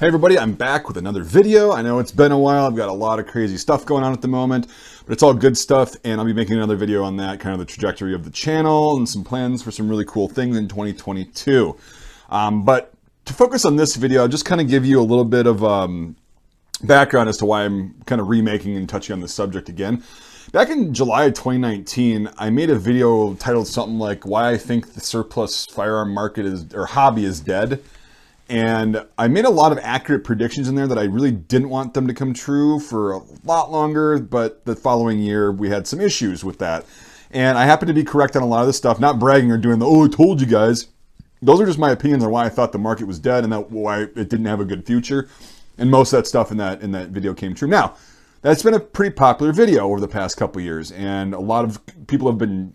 Hey everybody, I'm back with another video. I know it's been a while. I've got a lot of crazy stuff going on at the moment, but it's all good stuff, and I'll be making another video on that, kind of the trajectory of the channel and some plans for some really cool things in 2022. But to focus on this video, I'll just kind of give you a little bit of background as to why I'm kind of remaking and touching on this subject again. Back in July of 2019, I made a video titled something like "Why I Think the Surplus Firearm Market or Hobby is Dead." And I made a lot of accurate predictions in there that I really didn't want them to come true for a lot longer, but the following year we had some issues with that. And I happened to be correct on a lot of this stuff, not bragging or doing the, oh, I told you guys. Those are just my opinions on why I thought the market was dead and why it didn't have a good future. And most of that stuff in that video came true. Now, that's been a pretty popular video over the past couple years, and a lot of people have been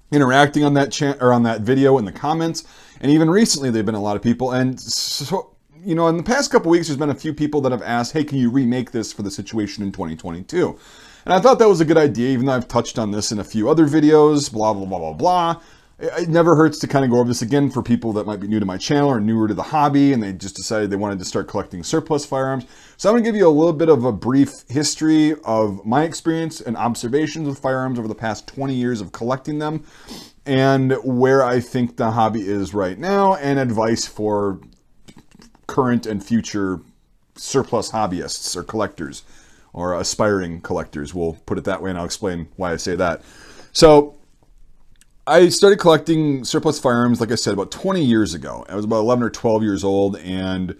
interacting on that on that video in the comments, and even recently they've been a lot of people. And so, you know, in the past couple weeks, there's been a few people that have asked, hey, can you remake this for the situation in 2022? And I thought that was a good idea, even though I've touched on this in a few other videos, blah, blah, blah, blah, blah. It never hurts to kind of go over this again for people that might be new to my channel or newer to the hobby, and they just decided they wanted to start collecting surplus firearms. So I'm going to give you a little bit of a brief history of my experience and observations with firearms over the past 20 years of collecting them, and where I think the hobby is right now, and advice for current and future surplus hobbyists or collectors, or aspiring collectors. We'll put it that way, and I'll explain why I say that. So I started collecting surplus firearms, like I said, about 20 years ago. I was about 11 or 12 years old, and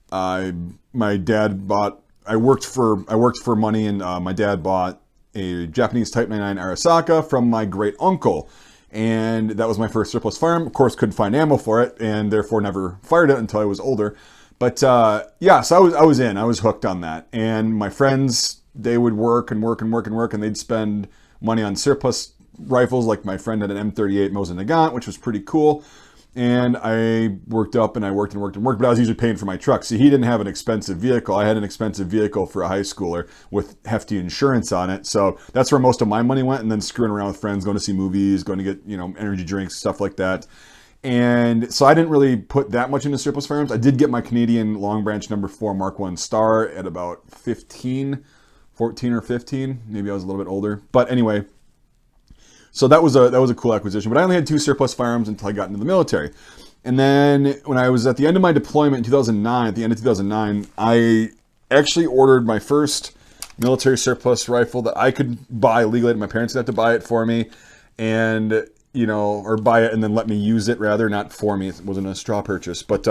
my dad bought, I worked for money, and my dad bought a Japanese Type 99 Arisaka from my great uncle. And that was my first surplus firearm. Of course, couldn't find ammo for it, and therefore never fired it until I was older. But yeah, so I was hooked on that. And my friends, they would work, and they'd spend money on surplus rifles. Like my friend had an M38 Mosin Nagant, which was pretty cool. And I worked up and I worked, but I was usually paying for my truck. See, he didn't have an expensive vehicle. I had an expensive vehicle for a high schooler with hefty insurance on it. So that's where most of my money went, and then screwing around with friends, going to see movies, going to get, you know, energy drinks, stuff like that. And so I didn't really put that much into surplus firearms. I did get my Canadian Long Branch No. 4 Mark I Star at about 14 or 15. Maybe I was a little bit older. But anyway, so that was a cool acquisition. But I only had 2 surplus firearms until I got into the military. And then when I was at the end of my deployment in 2009, at the end of 2009, I actually ordered my first military surplus rifle that I could buy legally. My parents didn't have to buy it for me, and, you know, or buy it and then let me use it, rather, not for me. It wasn't a straw purchase. But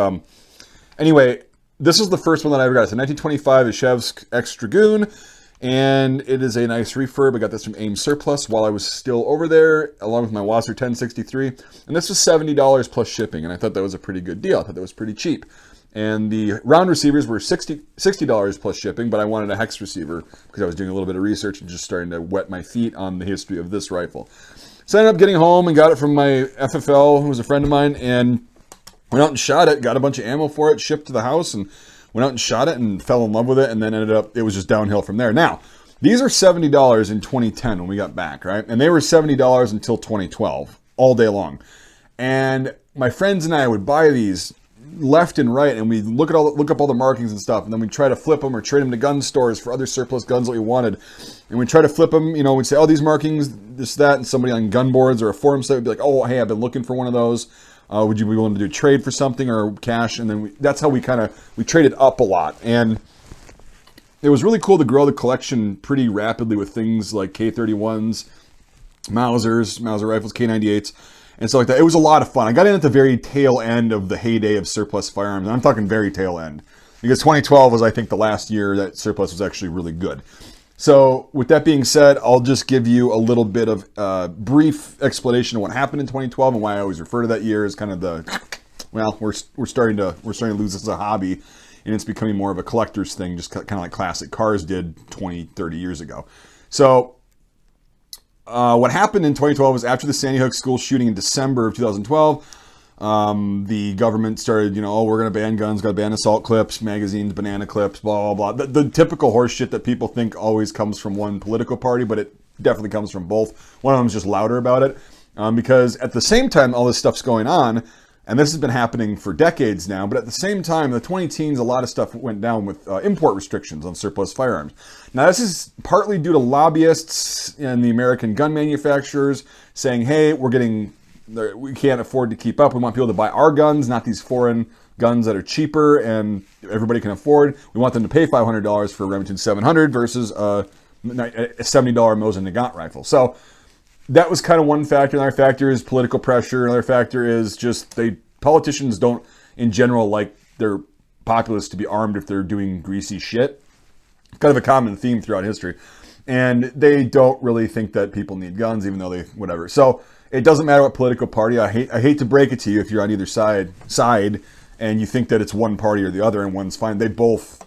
anyway, this is the first one that I ever got. It's a 1925 Ishevsk X Dragoon. And it is a nice refurb. I got this from AIM Surplus while I was still over there, along with my Wasser 1063. And this was $70 plus shipping, and I thought that was a pretty good deal. I thought that was pretty cheap. And the round receivers were $60 plus shipping, but I wanted a hex receiver because I was doing a little bit of research and just starting to wet my feet on the history of this rifle. So I ended up getting home and got it from my FFL, who was a friend of mine, and went out and shot it, got a bunch of ammo for it, shipped to the house, and went out and shot it and fell in love with it, and then ended up, it was just downhill from there. Now, these are $70 in 2010 when we got back, right? And they were $70 until 2012, all day long. And my friends and I would buy these left and right, and we'd look up all the markings and stuff, and then we'd try to flip them or trade them to gun stores for other surplus guns that we wanted. And we'd try to flip them, you know, we'd say, oh, these markings, this, that, and somebody on gun boards or a forum site would be like, oh, hey, I've been looking for one of those. Would you be willing to do trade for something or cash? And then that's how we traded up a lot. And it was really cool to grow the collection pretty rapidly with things like K31s, Mauser rifles, K98s, and stuff like that. It was a lot of fun. I got in at the very tail end of the heyday of surplus firearms. And I'm talking very tail end, because 2012 was, I think, the last year that surplus was actually really good. So with that being said, I'll just give you a little bit of brief explanation of what happened in 2012 and why I always refer to that year as kind of the, well, we're starting to lose this as a hobby, and it's becoming more of a collector's thing, just kind of like classic cars did 20, 30 years ago. So what happened in 2012 was, after the Sandy Hook school shooting in December of 2012, the government started, you know, oh, we're going to ban guns, got to ban assault clips, magazines, banana clips, blah, blah, blah. The typical horse shit that people think always comes from one political party, but it definitely comes from both. One of them is just louder about it. Because at the same time all this stuff's going on, And this has been happening for decades now. But at the same time, in the 2010s, a lot of stuff went down with import restrictions on surplus firearms. Now, this is partly due to lobbyists and the American gun manufacturers saying, hey, we can't afford to keep up. We want people to buy our guns, not these foreign guns that are cheaper and everybody can afford. We want them to pay $500 for a Remington 700 versus a $70 Mosin Nagant rifle. So that was kind of one factor. Another factor is political pressure. Another factor is just politicians don't, in general, like their populace to be armed if they're doing greasy shit. Kind of a common theme throughout history. And they don't really think that people need guns, even though whatever. So it doesn't matter what political party. I hate to break it to you if you're on either side and you think that it's one party or the other and one's fine. Both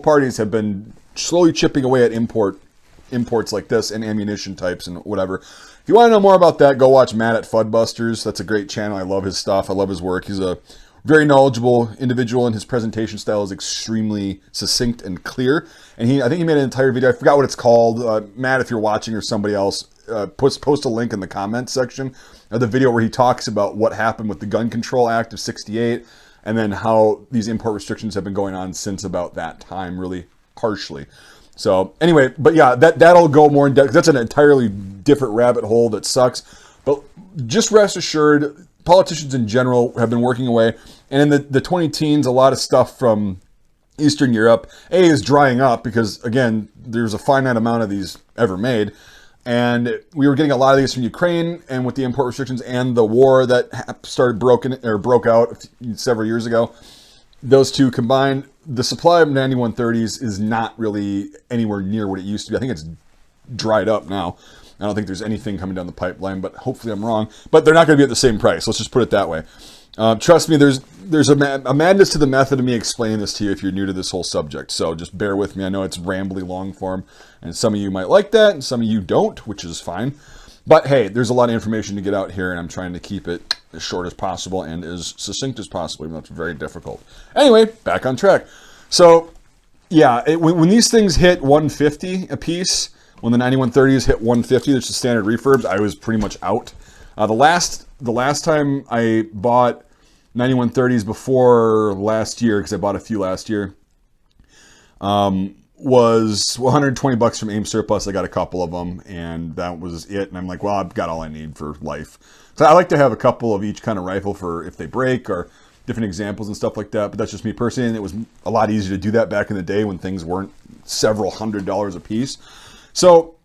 parties have been slowly chipping away at imports like this and ammunition types and whatever. If you want to know more about that, go watch Matt at Fudbusters. That's a great channel. I love his stuff. I love his work. He's a very knowledgeable individual, and his presentation style is extremely succinct and clear. And I think he made an entire video. I forgot what it's called. Matt, if you're watching, or somebody else, post a link in the comments section of the video where he talks about what happened with the Gun Control Act of '68, and then how these import restrictions have been going on since about that time, really harshly. So anyway, but yeah, that'll go more in depth. That's an entirely different rabbit hole that sucks. But just rest assured, politicians in general have been working away. And in the 2010s, a lot of stuff from Eastern Europe, is drying up because, again, there's a finite amount of these ever made. And we were getting a lot of these from Ukraine, and with the import restrictions and the war that broke out several years ago, those two combined, the supply of 9130s is not really anywhere near what it used to be. I think it's dried up now. I don't think there's anything coming down the pipeline, but hopefully I'm wrong. But they're not going to be at the same price. Let's just put it that way. Trust me, there's a madness to the method of me explaining this to you if you're new to this whole subject. So just bear with me. I know it's rambly long form, and some of you might like that, and some of you don't, which is fine. But hey, there's a lot of information to get out here, and I'm trying to keep it as short as possible and as succinct as possible, even though it's very difficult. Anyway, back on track. So yeah, when these things hit 150 a piece, when the 9130s hit 150, that's the standard refurbs, I was pretty much out. The last time I bought 9130s before last year, because I bought a few last year, was $120 from AIM Surplus. I got a couple of them, and that was it. And I'm like, well, I've got all I need for life. So I like to have a couple of each kind of rifle for if they break, or different examples and stuff like that. But that's just me personally, and it was a lot easier to do that back in the day when things weren't several $100s a piece. So,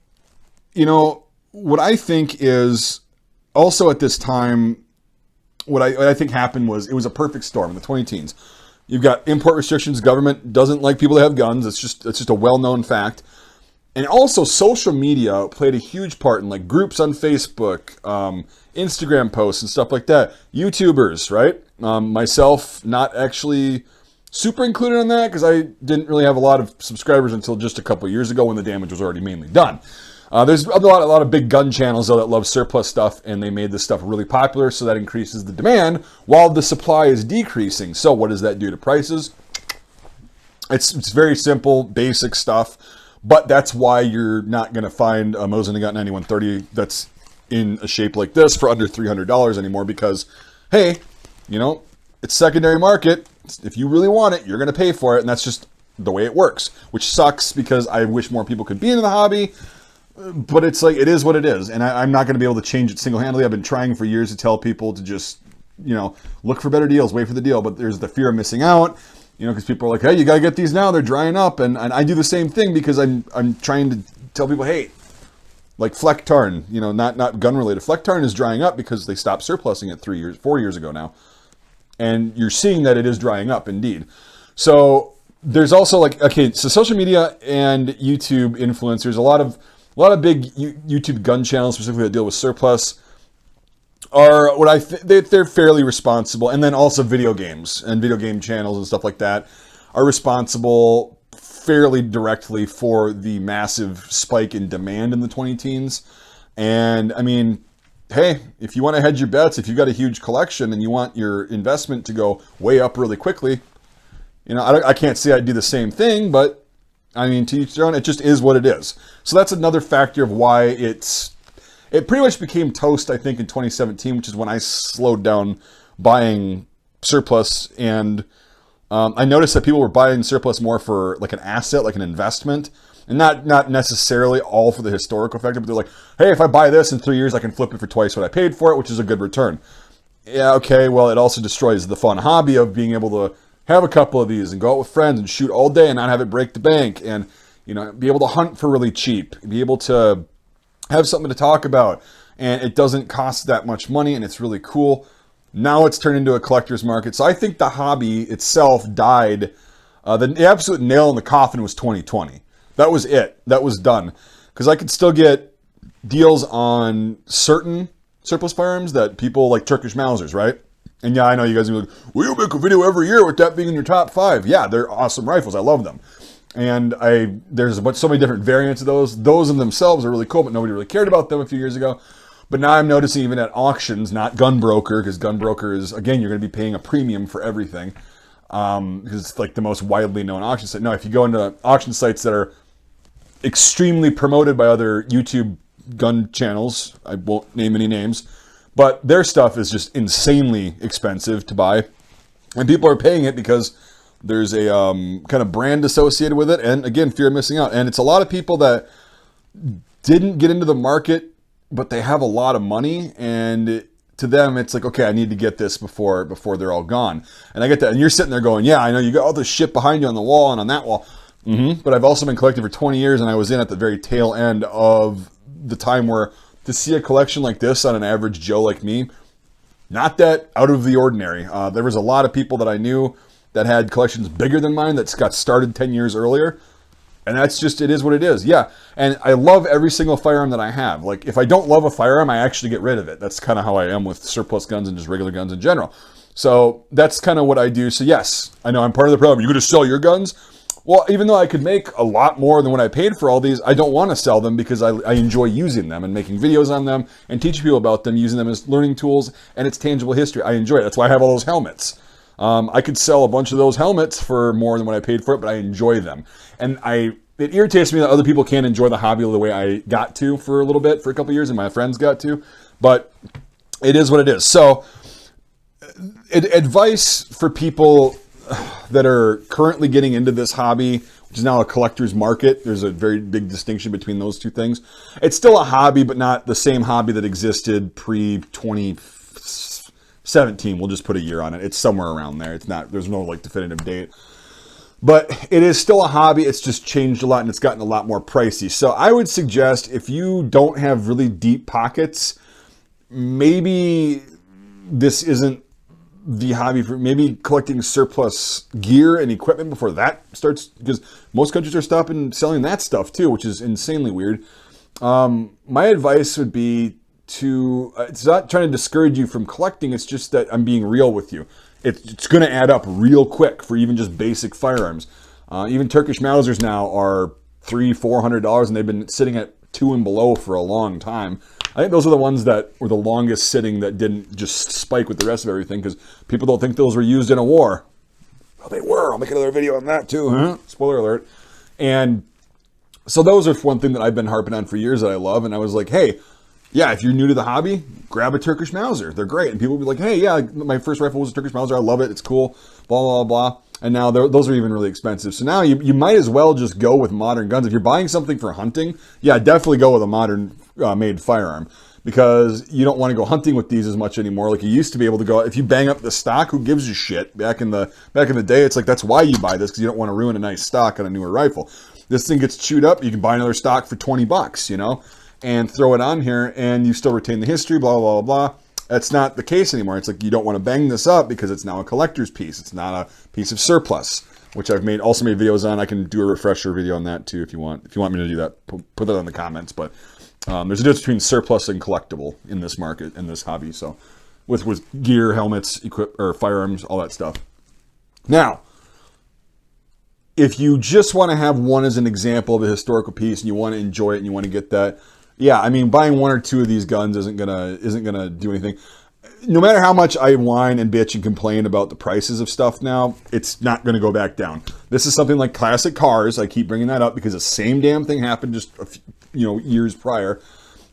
you know, what I think is also at this time, what I think happened was it was a perfect storm in the 2010s. You've got import restrictions. Government doesn't like people to have guns. It's just a well-known fact. And also social media played a huge part in like groups on Facebook, Instagram posts and stuff like that. YouTubers, right? Myself, not actually super included in that because I didn't really have a lot of subscribers until just a couple years ago when the damage was already mainly done. There's a lot of big gun channels though that love surplus stuff, and they made this stuff really popular, so that increases the demand while the supply is decreasing. So what does that do to prices? It's very simple, basic stuff, but that's why you're not going to find a Mosin Nagant 9130 that's in a shape like this for under $300 anymore because, hey, you know, it's secondary market. If you really want it, you're going to pay for it, and that's just the way it works, which sucks because I wish more people could be into the hobby. But it's like, it is what it is. And I'm not going to be able to change it single-handedly. I've been trying for years to tell people to just, you know, look for better deals, wait for the deal. But there's the fear of missing out, you know, because people are like, hey, you got to get these now. They're drying up. And I do the same thing because I'm trying to tell people, hey, like Flecktarn, you know, not gun-related. Flecktarn is drying up because they stopped surplusing it 4 years ago now. And you're seeing that it is drying up indeed. So there's also like, okay, so social media and YouTube influencers, a lot of big YouTube gun channels, specifically that deal with surplus, are what they're fairly responsible. And then also video games and video game channels and stuff like that are responsible fairly directly for the massive spike in demand in the 2010s. And I mean, hey, if you want to hedge your bets, if you've got a huge collection and you want your investment to go way up really quickly, you know, I can't say I'd do the same thing, but I mean, to each their own, it just is what it is. So that's another factor of why it pretty much became toast, I think, in 2017, which is when I slowed down buying surplus, and I noticed that people were buying surplus more for like an asset, like an investment, and not necessarily all for the historical factor, but they're like, hey, if I buy this in 3 years, I can flip it for twice what I paid for it, which is a good return. Yeah, okay, well, it also destroys the fun hobby of being able to have a couple of these and go out with friends and shoot all day and not have it break the bank, and, you know, be able to hunt for really cheap, be able to have something to talk about, and it doesn't cost that much money, and it's really cool. Now it's turned into a collector's market. So I think the hobby itself died. The absolute nail in the coffin was 2020. That was it. That was done. Because I could still get deals on certain surplus firearms that people like Turkish Mausers, right? And yeah, I know you guys are like, well, you make a video every year with that being in your top 5. Yeah, they're awesome rifles. I love them. And there's so many different variants of those. Those in themselves are really cool, but nobody really cared about them a few years ago. But now I'm noticing even at auctions, not Gunbroker, because Gunbroker is, again, you're going to be paying a premium for everything. Because it's like the most widely known auction site. No, if you go into auction sites that are extremely promoted by other YouTube gun channels, I won't name any names, but their stuff is just insanely expensive to buy. And people are paying it because there's a kind of brand associated with it. And again, fear of missing out. And it's a lot of people that didn't get into the market, but they have a lot of money, and to them, it's like, okay, I need to get this before they're all gone. And I get that. And you're sitting there going, yeah, I know you got all this shit behind you on the wall and on that wall. But I've also been collecting for 20 years, and I was in at the very tail end of the time where to see a collection like this on an average Joe like me, not that out of the ordinary. There was a lot of people that I knew that had collections bigger than mine that got started 10 years earlier. And that's just, it is what it is. Yeah. And I love every single firearm that I have. Like, if I don't love a firearm, I actually get rid of it. That's kind of how I am with surplus guns and just regular guns in general. So that's kind of what I do. So yes, I know I'm part of the problem. You're going to sell your guns? Well, even though I could make a lot more than what I paid for all these, I don't want to sell them because I enjoy using them and making videos on them and teaching people about them, using them as learning tools, and it's tangible history. I enjoy it. That's why I have all those helmets. I could sell a bunch of those helmets for more than what I paid for it, but I enjoy them. And it irritates me that other people can't enjoy the hobby the way I got to for a little bit, for a couple of years, and my friends got to. But it is what it is. So, advice for people that are currently getting into this hobby, which is now a collector's market. There's a very big distinction between those two things. It's still a hobby, but not the same hobby that existed pre-2017. We'll just put a year on it. It's somewhere around there. It's not, there's no like definitive date. But it is still a hobby. It's just changed a lot, and it's gotten a lot more pricey. So I would suggest, if you don't have really deep pockets, maybe this isn't the hobby for, maybe collecting surplus gear and equipment before that starts, because most countries are stopping selling that stuff too, which is insanely weird. My advice would be to, it's not trying to discourage you from collecting, it's just that I'm being real with you. It's going to add up real quick for even just basic firearms. Even Turkish Mausers now are $300-400, and they've been sitting at $2 and below for a long time. I think those are the ones that were the longest sitting that didn't just spike with the rest of everything, because people don't think those were used in a war. Well, they were. I'll make another video on that too. Huh? Spoiler alert. And so those are one thing that I've been harping on for years that I love. And I was like, hey, yeah, if you're new to the hobby, grab a Turkish Mauser. They're great. And people will be like, hey, yeah, my first rifle was a Turkish Mauser. I love it. It's cool. Blah, blah, blah. And now those are even really expensive. So now you might as well just go with modern guns. If you're buying something for hunting, yeah, definitely go with a modern made firearm, because you don't want to go hunting with these as much anymore. Like you used to be able to go, if you bang up the stock, who gives a shit? Back in the day, it's like, that's why you buy this, because you don't want to ruin a nice stock on a newer rifle. This thing gets chewed up, you can buy another stock for $20, you know, and throw it on here, and you still retain the history, blah, blah, blah, blah. That's not the case anymore. It's like, you don't want to bang this up because it's now a collector's piece. It's not a piece of surplus, which I've also made videos on. I can do a refresher video on that too if you want. If you want me to do that, put that in the comments. But there's a difference between surplus and collectible in this market, in this hobby. So with gear, helmets, firearms, all that stuff. Now, if you just want to have one as an example of a historical piece and you want to enjoy it and you want to get that, yeah, I mean, buying one or two of these guns isn't gonna do anything. No matter how much I whine and bitch and complain about the prices of stuff now, it's not going to go back down. This is something like classic cars. I keep bringing that up because the same damn thing happened just years prior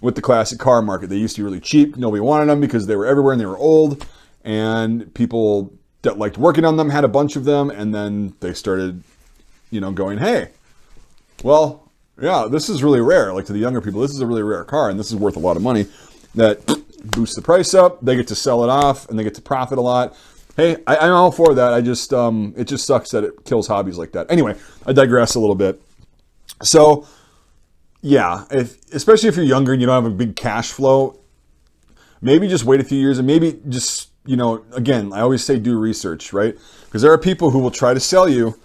with the classic car market. They used to be really cheap. Nobody wanted them because they were everywhere and they were old. and people that liked working on them had a bunch of them, and then they started, going, hey, well, yeah, this is really rare. Like to the younger people, this is a really rare car, and this is worth a lot of money. That boosts the price up. They get to sell it off, and they get to profit a lot. Hey, I'm all for that. I just, it just sucks that it kills hobbies like that. Anyway, I digress a little bit. So, yeah, especially if you're younger and you don't have a big cash flow, maybe just wait a few years and maybe just, again, I always say do research, right? Because there are people who will try to sell you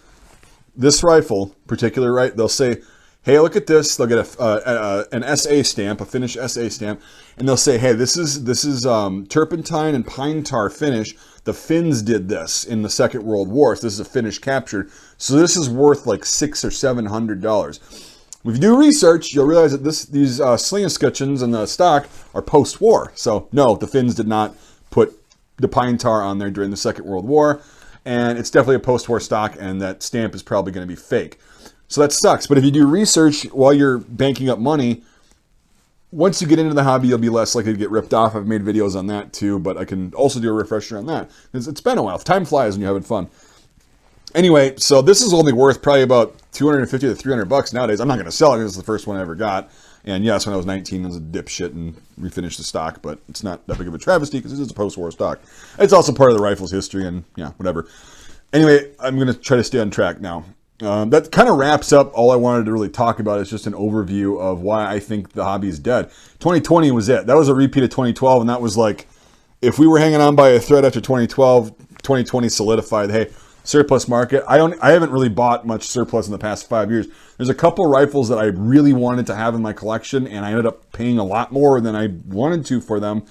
this rifle, particular, right? They'll say, hey, look at this. They'll get an SA stamp, a Finnish SA stamp, and they'll say, hey, this is turpentine and pine tar finish. The Finns did this in the Second World War. So this is a Finnish captured. So this is worth like $600 or $700. If you do research, you'll realize that these sling escutcheons and the stock are post-war. So no, the Finns did not put the pine tar on there during the Second World War. And it's definitely a post-war stock, and that stamp is probably going to be fake. So that sucks. But if you do research while you're banking up money, once you get into the hobby, you'll be less likely to get ripped off. I've made videos on that too, but I can also do a refresher on that. It's been a while. Time flies when you're having fun. Anyway, so this is only worth probably about $250 to $300 nowadays. I'm not going to sell it because it's the first one I ever got. And yes, when I was 19, I was a dipshit and refinished the stock, but it's not that big of a travesty because it's a post-war stock. It's also part of the rifle's history and yeah, whatever. Anyway, I'm going to try to stay on track now. That kind of wraps up all I wanted to really talk about. It's just an overview of why I think the hobby is dead. 2020 was it. That was a repeat of 2012, and that was like, if we were hanging on by a thread after 2012, 2020 solidified, hey, surplus market. I haven't really bought much surplus in the past 5 years. There's a couple rifles that I really wanted to have in my collection, and I ended up paying a lot more than I wanted to for them.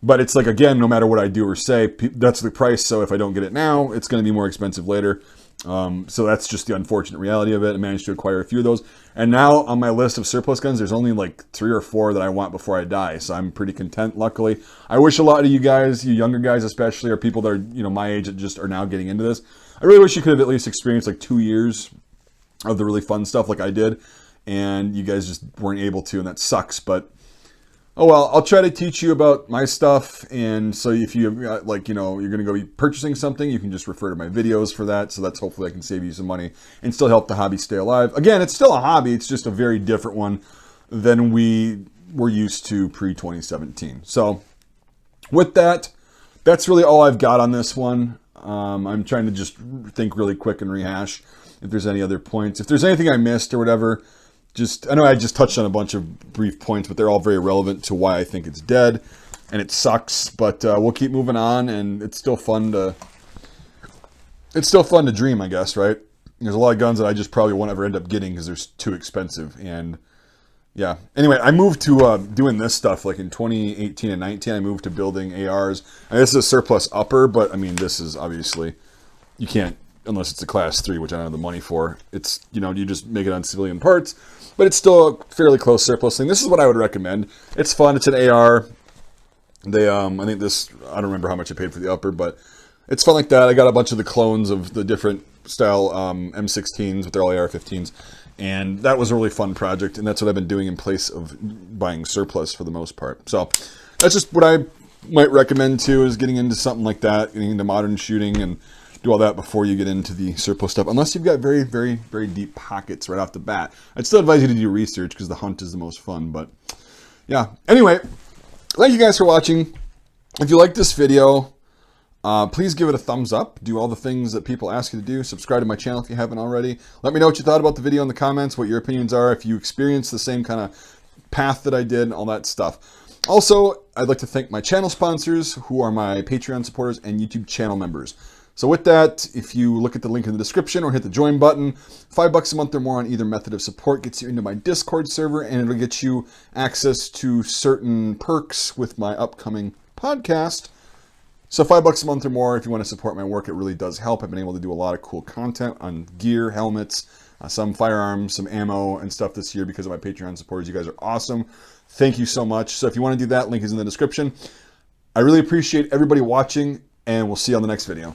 But it's like, again, no matter what I do or say, that's the price. So if I don't get it now, it's going to be more expensive later. So that's just the unfortunate reality of it. I managed to acquire a few of those. And now on my list of surplus guns, there's only like 3 or 4 that I want before I die. So I'm pretty content, luckily. I wish a lot of you guys, you younger guys especially, or people that are, my age that just are now getting into this, I really wish you could have at least experienced like 2 years of the really fun stuff like I did. And you guys just weren't able to, and that sucks. But oh well, I'll try to teach you about my stuff, and so if you you're going to go be purchasing something, you can just refer to my videos for that. So that's hopefully I can save you some money and still help the hobby stay alive. Again, it's still a hobby. It's just a very different one than we were used to pre-2017. So with that, that's really all I've got on this one. I'm trying to just think really quick and rehash if there's any other points. If there's anything I missed or whatever, I know I just touched on a bunch of brief points, but they're all very relevant to why I think it's dead, and it sucks, but we'll keep moving on, and it's still fun to dream, I guess, right? There's a lot of guns that I just probably won't ever end up getting because they're too expensive, and yeah. Anyway, I moved to doing this stuff like in 2018 and 19. I moved to building ARs, and this is a surplus upper, but I mean, this is obviously, you can't, unless it's a class 3, which I don't have the money for. It's, you just make it on civilian parts, but it's still a fairly close surplus thing. This is what I would recommend. It's fun. It's an AR. They, I think this, I don't remember how much I paid for the upper, but it's fun like that. I got a bunch of the clones of the different style M16s, but they're all AR-15s. And that was a really fun project, and that's what I've been doing in place of buying surplus for the most part. So that's just what I might recommend too, is getting into something like that, getting into modern shooting, and do all that before you get into the surplus stuff, unless you've got very, very, very deep pockets right off the bat. I'd still advise you to do research because the hunt is the most fun, but yeah. Anyway, thank you guys for watching. If you like this video, please give it a thumbs up. Do all the things that people ask you to do. Subscribe to my channel if you haven't already. Let me know what you thought about the video in the comments, what your opinions are, if you experienced the same kind of path that I did, and all that stuff. Also, I'd like to thank my channel sponsors, who are my Patreon supporters and YouTube channel members. So with that, if you look at the link in the description or hit the join button, $5 a month or more on either method of support gets you into my Discord server, and it'll get you access to certain perks with my upcoming podcast. So $5 a month or more if you want to support my work. It really does help. I've been able to do a lot of cool content on gear, helmets, some firearms, some ammo and stuff this year because of my Patreon supporters. You guys are awesome. Thank you so much. So if you want to do that, link is in the description. I really appreciate everybody watching, and we'll see you on the next video.